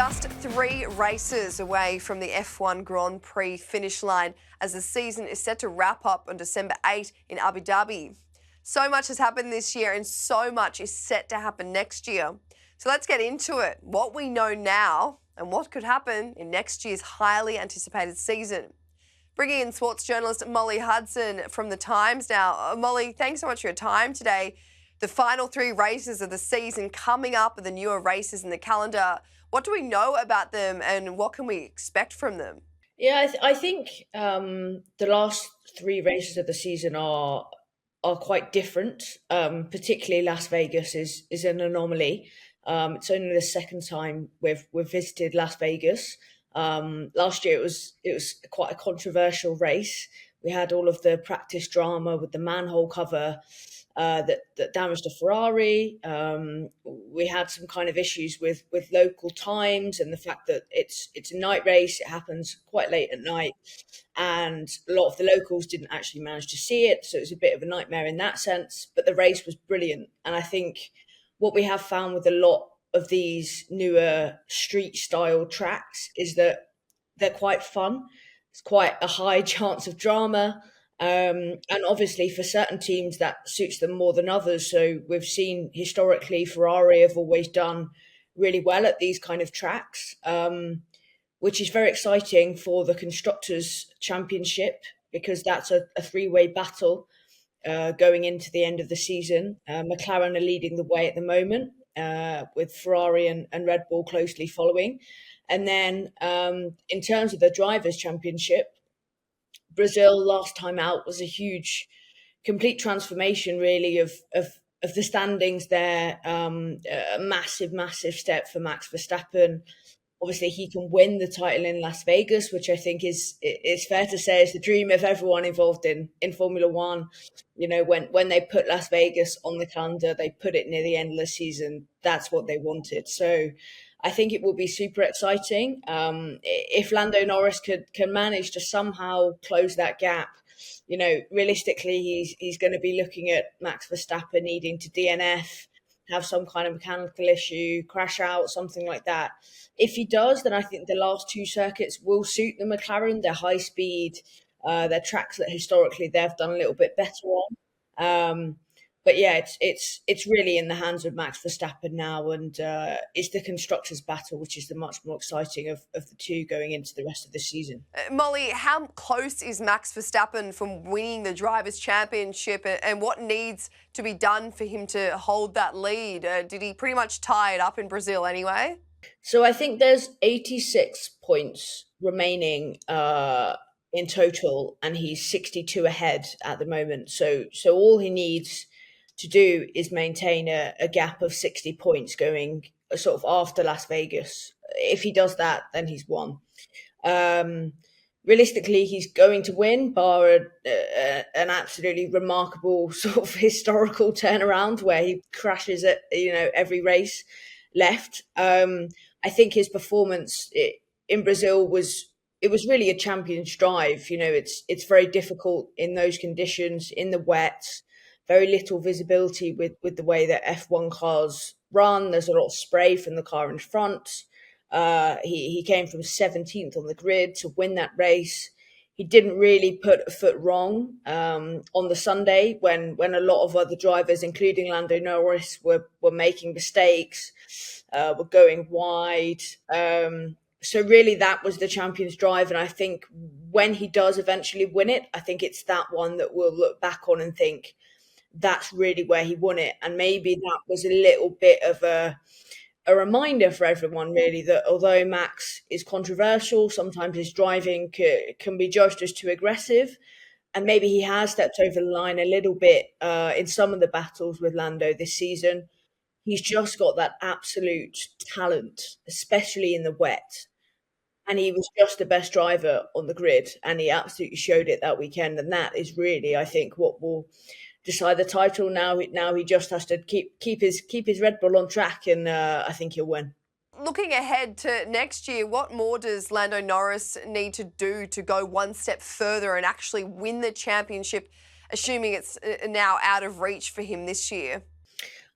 just 3 races away from the F1 Grand Prix finish line as the season is set to wrap up on December 8 in Abu Dhabi. So much has happened this year and so much is set to happen next year. So let's get into it. What we know now and what could happen in next year's highly anticipated season. Bringing in sports journalist Molly Hudson from The Times now. Molly, thanks so much for your time today. The final 3 races of the season coming up, the newer races in the calendar. What do we know about them and what can we expect from them? Yeah, I think the last 3 races of the season are quite different. Particularly Las Vegas is an anomaly. It's only the second time we've visited Las Vegas. Last year it was quite a controversial race. We had all of the practice drama with the manhole cover that damaged a Ferrari. We had some kind of issues with local times and the fact that it's a night race. It happens quite late at night, and a lot of the locals didn't actually manage to see it, so it was a bit of a nightmare in that sense. But the race was brilliant, and I think what we have found with a lot of these newer street style tracks is that they're quite fun. It's quite a high chance of drama. And obviously for certain teams that suits them more than others. So we've seen historically Ferrari have always done really well at these kind of tracks, which is very exciting for the Constructors' Championship because that's a 3-way battle going into the end of the season. McLaren are leading the way at the moment with Ferrari and Red Bull closely following. And then in terms of the Drivers' Championship, Brazil last time out was a huge, complete transformation, really, of the standings there. A massive step for Max Verstappen. Obviously, he can win the title in Las Vegas, which I think is fair to say is the dream of everyone involved in Formula One. You know, when they put Las Vegas on the calendar, they put it near the end of the season. That's what they wanted. So I think it will be super exciting. If Lando Norris can manage to somehow close that gap, you know, realistically, he's going to be looking at Max Verstappen needing to DNF, have some kind of mechanical issue, crash out, something like that. If he does, then I think the last 2 circuits will suit the McLaren. They're high speed, they're tracks that historically they've done a little bit better on. But yeah, it's really in the hands of Max Verstappen now, and it's the constructors' battle, which is the much more exciting of the 2 going into the rest of the season. Molly, how close is Max Verstappen from winning the Drivers' Championship and what needs to be done for him to hold that lead? Did he pretty much tie it up in Brazil anyway? So I think there's 86 points remaining in total, and he's 62 ahead at the moment. So all he needs to do is maintain a gap of 60 points going sort of after Las Vegas. If he does that, then he's won. Realistically, he's going to win, bar an absolutely remarkable sort of historical turnaround where he crashes at every race left. I think his performance in Brazil was really a champion's drive. You know, it's very difficult in those conditions, in the wet. Very little visibility with the way that F1 cars run. There's a lot of spray from the car in front. He came from 17th on the grid to win that race. He didn't really put a foot wrong on the Sunday when a lot of other drivers, including Lando Norris, were making mistakes, were going wide. So really that was the champion's drive. And I think when he does eventually win it, I think it's that one that we'll look back on and think, that's really where he won it. And maybe that was a little bit of a reminder for everyone, really, that although Max is controversial, sometimes his driving can be judged as too aggressive. And maybe he has stepped over the line a little bit in some of the battles with Lando this season. He's just got that absolute talent, especially in the wet. And he was just the best driver on the grid. And he absolutely showed it that weekend. And that is really, I think, what will decide the title. Now he just has to keep his Red Bull on track, and I think he'll win. Looking ahead to next year, what more does Lando Norris need to do to go one step further and actually win the championship, assuming it's now out of reach for him this year?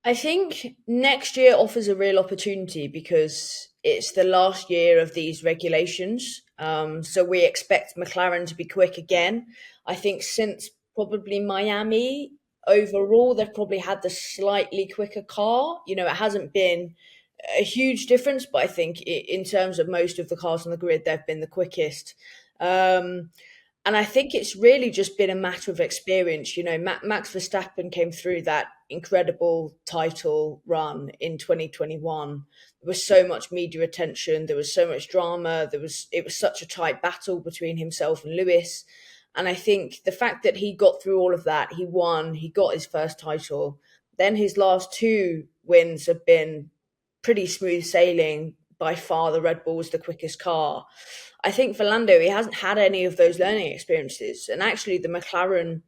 I think next year offers a real opportunity because it's the last year of these regulations. So we expect McLaren to be quick again. I think since probably Miami, overall, they've probably had the slightly quicker car. You know, it hasn't been a huge difference, but I think in terms of most of the cars on the grid, they've been the quickest. Um, and I think it's really just been a matter of experience. You know, Max Verstappen came through that incredible title run in 2021. There was so much media attention. There was so much drama. It was such a tight battle between himself and Lewis. And I think the fact that he got through all of that, he won, he got his first title. Then his last two wins have been pretty smooth sailing. By far, the Red Bull was the quickest car. I think for Lando, he hasn't had any of those learning experiences. And actually, the McLaren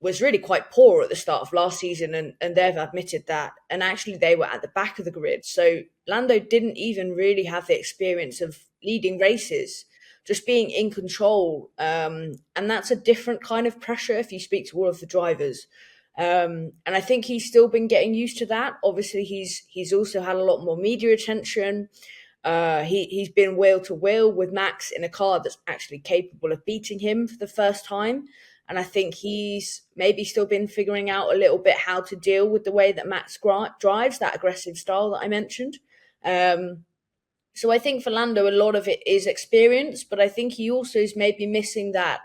was really quite poor at the start of last season, and they've admitted that. And actually, they were at the back of the grid. So Lando didn't even really have the experience of leading races, just being in control. And that's a different kind of pressure if you speak to all of the drivers. And I think he's still been getting used to that. Obviously, he's also had a lot more media attention. He's been wheel to wheel with Max in a car that's actually capable of beating him for the first time. And I think he's maybe still been figuring out a little bit how to deal with the way that Max drives, that aggressive style that I mentioned. Um, so I think for Lando, a lot of it is experience, but I think he also is maybe missing that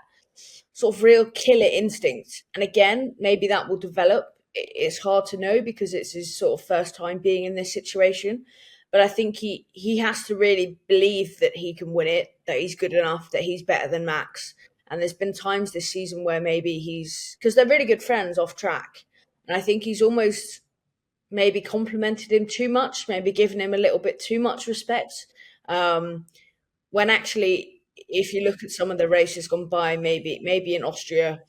sort of real killer instinct. And again, maybe that will develop. It's hard to know because it's his sort of first time being in this situation. But I think he has to really believe that he can win it, that he's good enough, that he's better than Max. And there's been times this season where maybe he's because they're really good friends off track. And I think he's almost maybe complimented him too much, maybe given him a little bit too much respect. Um, when actually, if you look at some of the races gone by, maybe in Austria,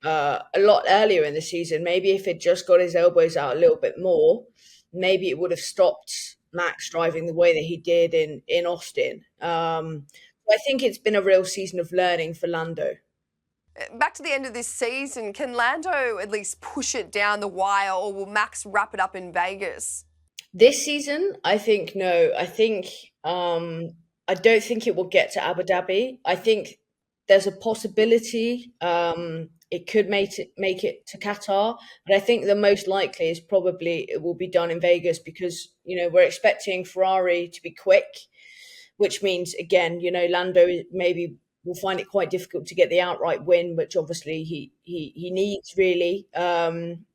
a lot earlier in the season, maybe if he'd just got his elbows out a little bit more, maybe it would have stopped Max driving the way that he did in Austin. I think it's been a real season of learning for Lando. Back to the end of this season, can Lando at least push it down the wire, or will Max wrap it up in Vegas? This season, I think no. I don't think it will get to Abu Dhabi. I think there's a possibility it could make it to Qatar, but I think the most likely is probably it will be done in Vegas because we're expecting Ferrari to be quick, which means again Lando maybe will find it quite difficult to get the outright win, which obviously he needs really, and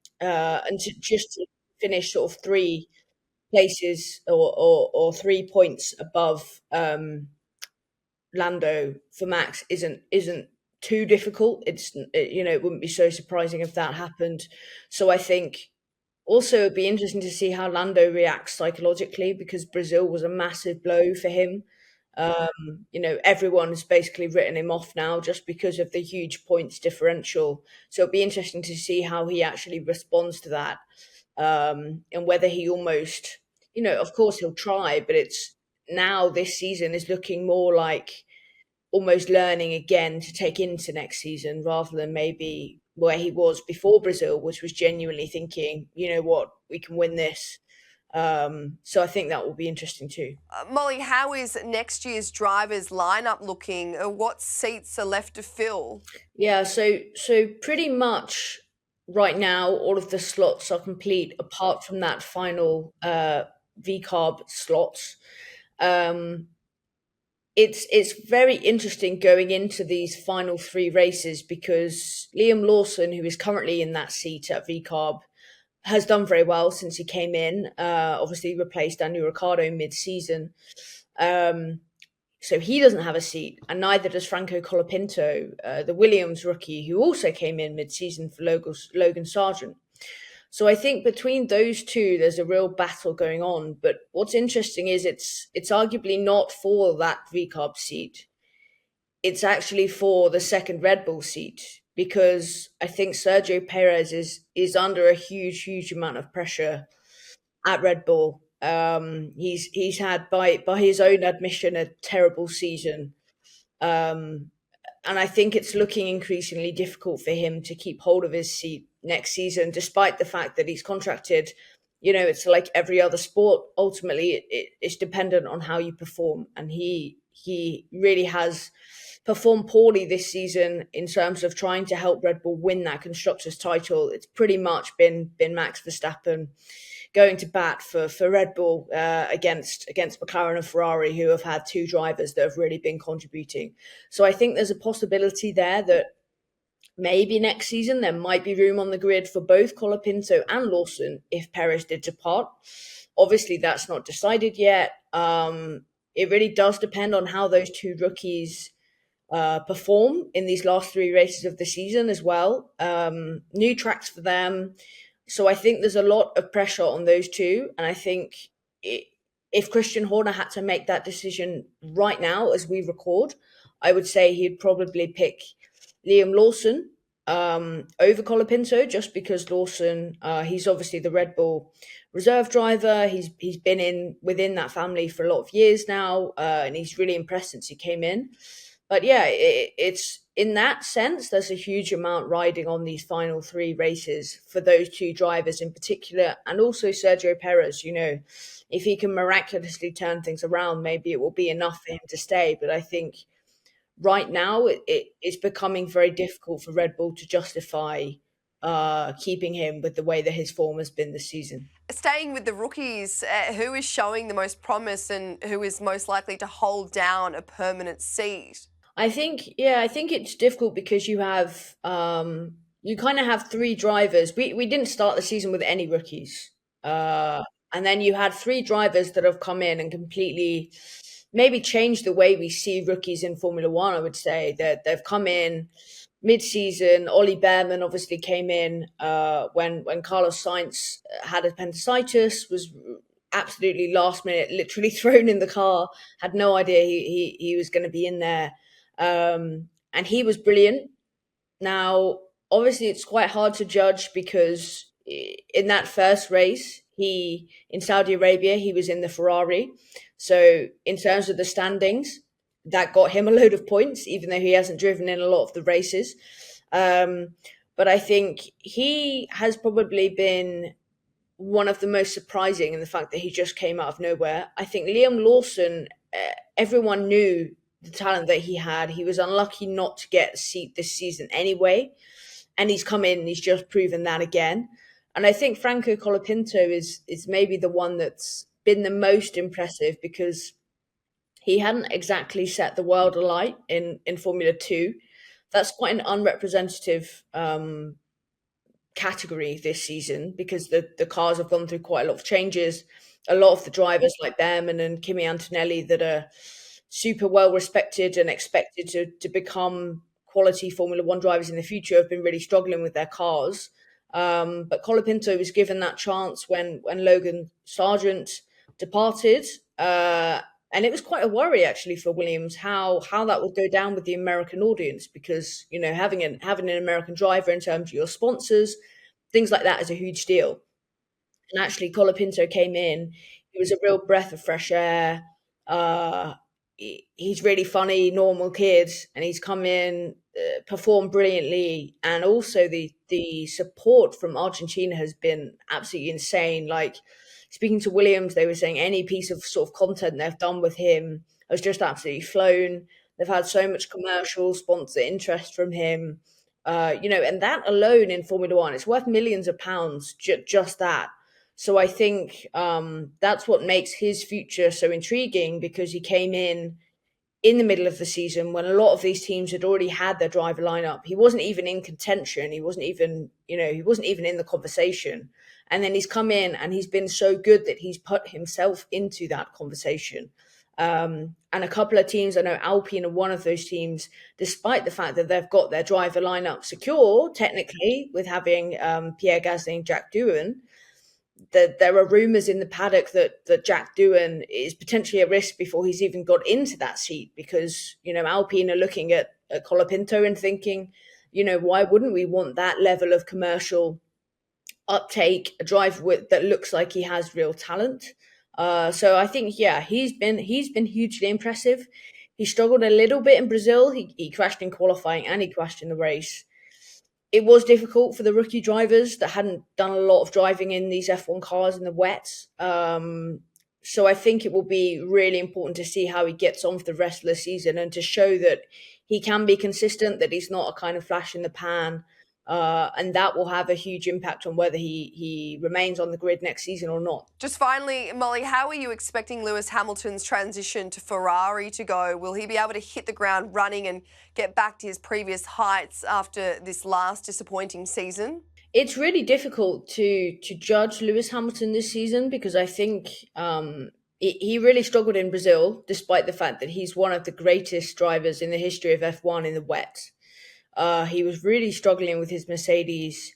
just to finish sort of three places or 3 points above Lando for Max isn't too difficult. It wouldn't be so surprising if that happened. So I think also it'd be interesting to see how Lando reacts psychologically because Brazil was a massive blow for him. Everyone has basically written him off now just because of the huge points differential. So it'd be interesting to see how he actually responds to that, and whether he almost, of course he'll try, but it's now this season is looking more like almost learning again to take into next season rather than maybe where he was before Brazil, which was genuinely thinking, you know what, we can win this. So I think that will be interesting too. Molly, how is next year's drivers' lineup looking? What seats are left to fill? Yeah, so pretty much right now all of the slots are complete apart from that final VCARB slots. Um, it's very interesting going into these final three races because Liam Lawson, who is currently in that seat at VCARB, has done very well since he came in. Obviously replaced Daniel Ricciardo mid-season. So he doesn't have a seat, and neither does Franco Colapinto, the Williams rookie, who also came in mid-season for Logan Sargent. So I think between those two, there's a real battle going on. But what's interesting is it's arguably not for that VCARB seat. It's actually for the second Red Bull seat because I think Sergio Perez is under a huge amount of pressure at Red Bull. He's had by his own admission a terrible season. Um, and I think it's looking increasingly difficult for him to keep hold of his seat next season, despite the fact that he's contracted, it's like every other sport. Ultimately, it's dependent on how you perform, and he really has performed poorly this season in terms of trying to help Red Bull win that constructors title. It's pretty much been Max Verstappen going to bat for Red Bull against McLaren and Ferrari, who have had two drivers that have really been contributing. So I think there's a possibility there that maybe next season there might be room on the grid for both Colapinto and Lawson if Perez did depart. Obviously, that's not decided yet. It really does depend on how those two rookies perform in these last three races of the season as well. New tracks for them. So I think there's a lot of pressure on those two. And I think if Christian Horner had to make that decision right now as we record, I would say he'd probably pick Liam Lawson over Colapinto, just because Lawson, he's obviously the Red Bull reserve driver. He's been within that family for a lot of years now, and he's really impressed since he came in. But yeah, it's in that sense, there's a huge amount riding on these final three races for those two drivers in particular, and also Sergio Perez. If he can miraculously turn things around, maybe it will be enough for him to stay. But I think right now it's becoming very difficult for Red Bull to justify keeping him with the way that his form has been this season. Staying with the rookies, who is showing the most promise and who is most likely to hold down a permanent seat? I think it's difficult because you have you kind of have three drivers. We didn't start the season with any rookies, and then you had three drivers that have come in and completely maybe changed the way we see rookies in Formula One. I would say that they've come in mid-season. Ollie Behrman obviously came in when Carlos Sainz had appendicitis, was absolutely last minute, literally thrown in the car, had no idea he was going to be in there. And he was brilliant. Now, obviously, it's quite hard to judge because in that first race, in Saudi Arabia, he was in the Ferrari. So, in terms of the standings, that got him a load of points, even though he hasn't driven in a lot of the races. But I think he has probably been one of the most surprising in the fact that he just came out of nowhere. I think Liam Lawson, everyone knew the talent that he had. He was unlucky not to get a seat this season anyway. And he's come in and he's just proven that again. And I think Franco Colapinto is maybe the one that's been the most impressive because he hadn't exactly set the world alight in Formula 2. That's quite an unrepresentative category this season because the cars have gone through quite a lot of changes. A lot of the drivers like Behrman and Kimi Antonelli that are super well respected and expected to become quality Formula One drivers in the future have been really struggling with their cars. But Colapinto was given that chance when Logan Sargent departed. And it was quite a worry actually for Williams how that would go down with the American audience because having an American driver in terms of your sponsors, things like that is a huge deal. And actually, Colapinto came in; he was a real breath of fresh air. He's really funny, normal kid, and he's come in, performed brilliantly, and also the support from Argentina has been absolutely insane. Like speaking to Williams, they were saying any piece of sort of content they've done with him has just absolutely flown. They've had so much commercial sponsor interest from him, and that alone in Formula One, it's worth millions of pounds, just that. So I think that's what makes his future so intriguing because he came in the middle of the season when a lot of these teams had already had their driver lineup. He wasn't even in contention. He wasn't even in the conversation. And then he's come in and he's been so good that he's put himself into that conversation. And a couple of teams, I know Alpine are one of those teams, despite the fact that they've got their driver lineup secure, technically, with having Pierre Gasly and Jack Doohan, that there are rumours in the paddock that Jack Doohan is potentially a risk before he's even got into that seat because, Alpine are looking at Colapinto and thinking, why wouldn't we want that level of commercial uptake, a driver that looks like he has real talent? So I think, he's been hugely impressive. He struggled a little bit in Brazil. He crashed in qualifying and he crashed in the race. it was difficult for the rookie drivers that hadn't done a lot of driving in these F1 cars in the wet. So I think it will be really important to see how he gets on for the rest of the season and to show that he can be consistent, that he's not a kind of flash in the pan. And that will have a huge impact on whether he remains on the grid next season or not. Just finally, Molly, how are you expecting Lewis Hamilton's transition to Ferrari to go? Will he be able to hit the ground running and get back to his previous heights after this last disappointing season? It's really difficult to judge Lewis Hamilton this season because I think he really struggled in Brazil, despite the fact that he's one of the greatest drivers in the history of F1 in the wet. He was really struggling with his Mercedes,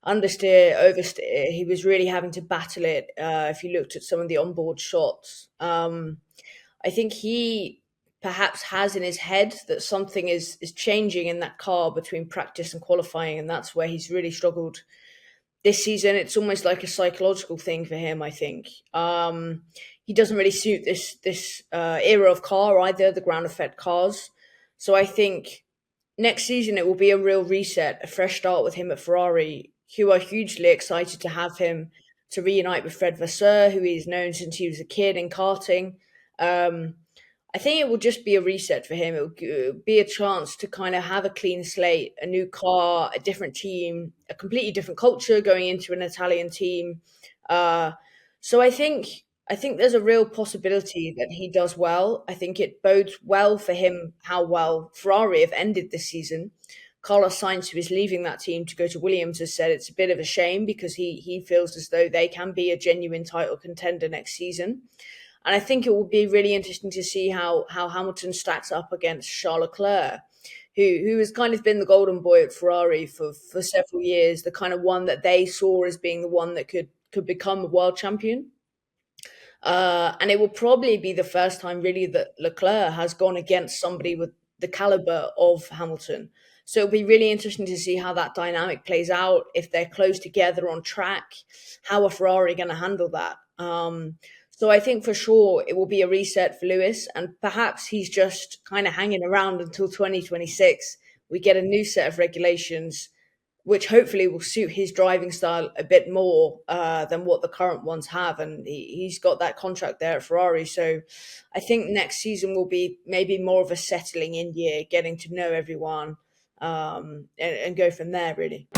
understeer, oversteer. He was really having to battle it. If you looked at some of the onboard shots, I think he perhaps has in his head that something is changing in that car between practice and qualifying, and that's where he's really struggled this season. It's almost like a psychological thing for him, I think. He doesn't really suit this era of car either, the ground effect cars. So I think next season it will be a real reset, a fresh start with him at Ferrari, who are hugely excited to have him to reunite with Fred Vasseur, who he's known since he was a kid in karting. I think it will just be a reset for him. It will be a chance to kind of have a clean slate, a new car, a different team, a completely different culture going into an Italian team. So I think there's a real possibility that he does well. I think it bodes well for him how well Ferrari have ended this season. Carlos Sainz, who is leaving that team to go to Williams, has said it's a bit of a shame because he feels as though they can be a genuine title contender next season. And I think it will be really interesting to see how Hamilton stacks up against Charles Leclerc, who has kind of been the golden boy at Ferrari for several years, the kind of one that they saw as being the one that could become a world champion. And it will probably be the first time really that Leclerc has gone against somebody with the caliber of Hamilton. So it'll be really interesting to see how that dynamic plays out. If they're close together on track, how are Ferrari going to handle that? So I think for sure it will be a reset for Lewis, and perhaps he's just kind of hanging around until 2026. We get a new set of regulations, which hopefully will suit his driving style a bit more than what the current ones have. And he's got that contract there at Ferrari. So I think next season will be maybe more of a settling in year, getting to know everyone and go from there, really.